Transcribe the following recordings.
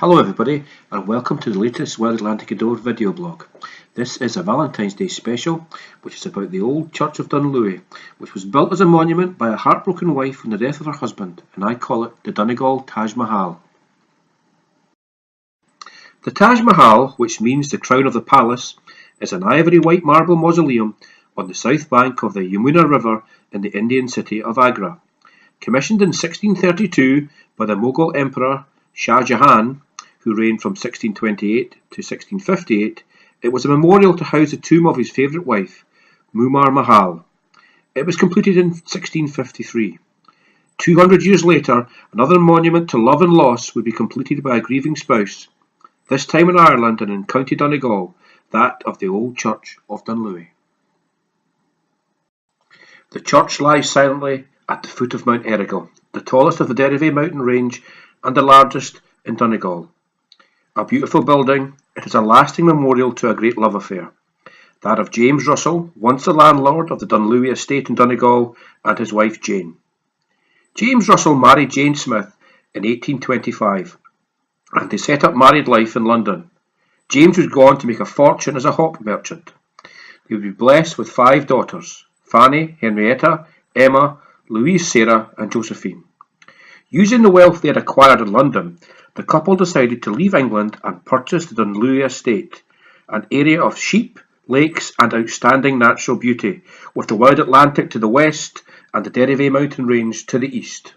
Hello everybody and welcome to the latest Wild Atlantic Adore video blog. This is a Valentine's Day special which is about the old church of Dunlewey, which was built as a monument by a heartbroken wife on the death of her husband, and I call it the Donegal Taj Mahal. The Taj Mahal, which means the crown of the palace, is an ivory white marble mausoleum on the south bank of the Yamuna River in the Indian city of Agra. Commissioned in 1632 by the Mughal Emperor Shah Jahan, who reigned from 1628 to 1658, it was a memorial to house the tomb of his favourite wife, Mumar Mahal. It was completed in 1653. 200 years later, another monument to love and loss would be completed by a grieving spouse, this time in Ireland and in County Donegal, that of the old church of Dunlewey. The church lies silently at the foot of Mount Errigal, the tallest of the Dunlewey mountain range and the largest in Donegal. A beautiful building, it is a lasting memorial to a great love affair, that of James Russell, once the landlord of the Dunlewey estate in Donegal, and his wife Jane. James Russell married Jane Smith in 1825, and they set up married life in London. James would go on to make a fortune as a hop merchant. They would be blessed with 5 daughters: Fanny, Henrietta, Emma, Louise, Sarah, and Josephine. Using the wealth they had acquired in London, the couple decided to leave England and purchase the Dunlewey estate, an area of sheep, lakes and outstanding natural beauty, with the wide Atlantic to the west and the Dunlewey mountain range to the east.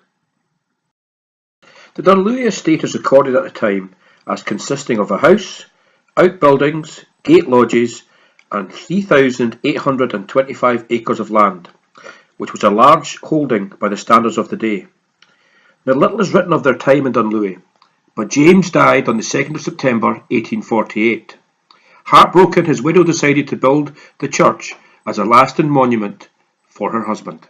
The Dunlewey estate is recorded at the time as consisting of a house, outbuildings, gate lodges and 3,825 acres of land, which was a large holding by the standards of the day. Now little is written of their time in Dunlewey, but James died on the 2nd of September 1848. Heartbroken, his widow decided to build the church as a lasting monument for her husband.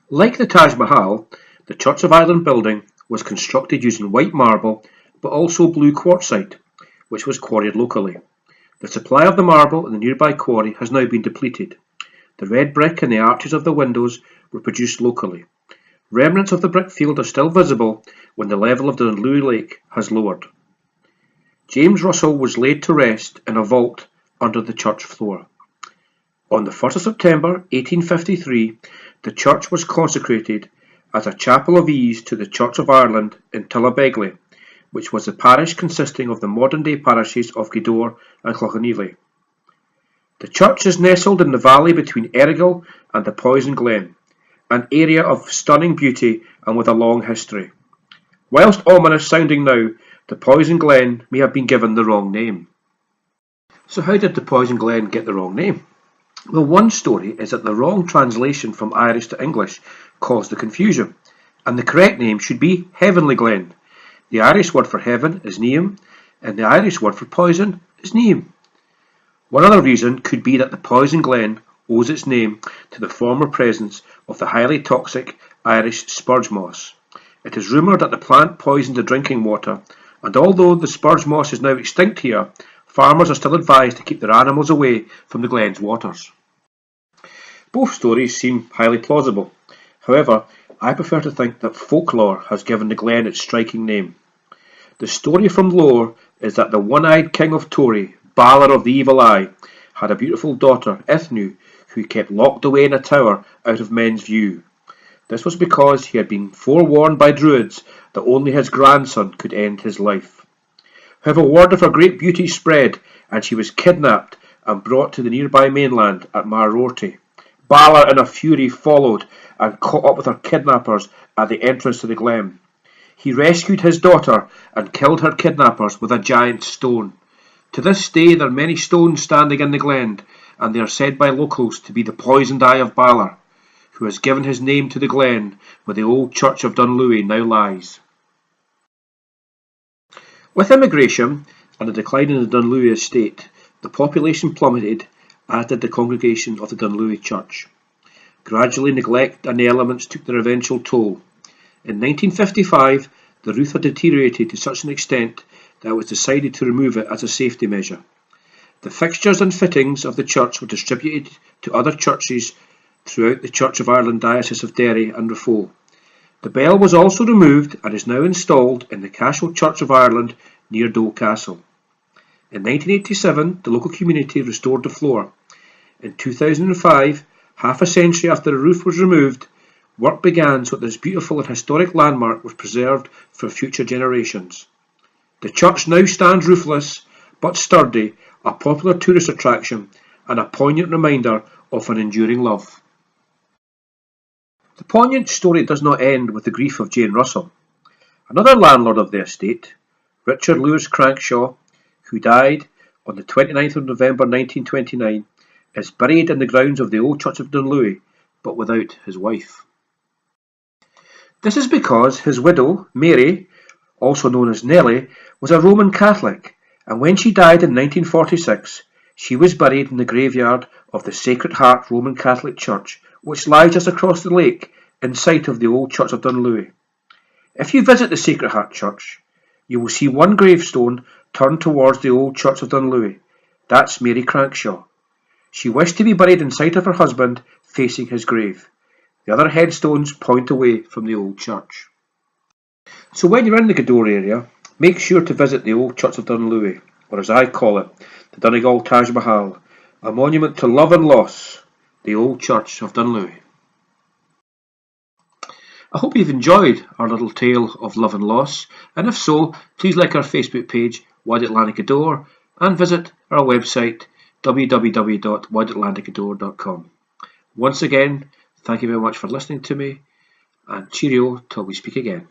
Like the Taj Mahal, the Church of Ireland building was constructed using white marble but also blue quartzite, which was quarried locally. The supply of the marble in the nearby quarry has now been depleted. The red brick and the arches of the windows were produced locally. Remnants of the brick field are still visible when the level of the Dunlewey Lake has lowered. James Russell was laid to rest in a vault under the church floor. On the 1st of September 1853, the church was consecrated as a chapel of ease to the Church of Ireland in Tullabegley, which was the parish consisting of the modern-day parishes of Gweedore and Cloughaneely. The church is nestled in the valley between Errigal and the Poison Glen, an area of stunning beauty and with a long history. Whilst ominous sounding now, the Poison Glen may have been given the wrong name. So how did the Poison Glen get the wrong name? Well, one story is that the wrong translation from Irish to English caused the confusion, and the correct name should be Heavenly Glen. The Irish word for heaven is Neam, and the Irish word for poison is Neam. One other reason could be that the Poison Glen owes its name to the former presence of the highly toxic Irish spurge moss. It is rumoured that the plant poisoned the drinking water, and although the spurge moss is now extinct here, farmers are still advised to keep their animals away from the glen's waters. Both stories seem highly plausible. However, I prefer to think that folklore has given the glen its striking name. The story from lore is that the one-eyed king of Tory, Balor of the Evil Eye, had a beautiful daughter, Ithnu, who kept locked away in a tower out of men's view. This was because he had been forewarned by druids that only his grandson could end his life. However, word of her great beauty spread, and she was kidnapped and brought to the nearby mainland at Marorty. Balor in a fury followed and caught up with her kidnappers at the entrance to the glen. He rescued his daughter and killed her kidnappers with a giant stone. To this day there are many stones standing in the glen, and they are said by locals to be the poisoned eye of Balor, who has given his name to the glen where the old church of Dunlewey now lies. With immigration and the decline in the Dunlewey estate, the population plummeted, as did the congregation of the Dunlewey Church. Gradually neglect and the elements took their eventual toll. In 1955, the roof had deteriorated to such an extent that it was decided to remove it as a safety measure. The fixtures and fittings of the church were distributed to other churches throughout the Church of Ireland Diocese of Derry and Raphoe. The bell was also removed and is now installed in the Cashel Church of Ireland near Dole Castle. In 1987, the local community restored the floor. In 2005, half a century after the roof was removed, work began so that this beautiful and historic landmark was preserved for future generations. The church now stands roofless but sturdy, a popular tourist attraction and a poignant reminder of an enduring love. The poignant story does not end with the grief of Jane Russell. Another landlord of the estate, Richard Lewis Crankshaw, who died on the 29th of November 1929, is buried in the grounds of the old church of Dunlewey, but without his wife. This is because his widow, Mary, also known as Nellie, was a Roman Catholic, and when she died in 1946, she was buried in the graveyard of the Sacred Heart Roman Catholic Church, which lies just across the lake in sight of the old church of Dunlewey. If you visit the Sacred Heart Church, you will see one gravestone turned towards the old church of Dunlewey. That's Mary Crankshaw. She wished to be buried in sight of her husband, facing his grave. The other headstones point away from the old church. So when you're in the Gweedore area, make sure to visit the old church of Dunlewey, or as I call it, the Donegal Taj Mahal, a monument to love and loss, the old church of Dunlewey. I hope you've enjoyed our little tale of love and loss, and if so, please like our Facebook page, Wide Atlantic Gweedore, and visit our website, www.wideatlanticgweedore.com. Once again, thank you very much for listening to me, and cheerio till we speak again.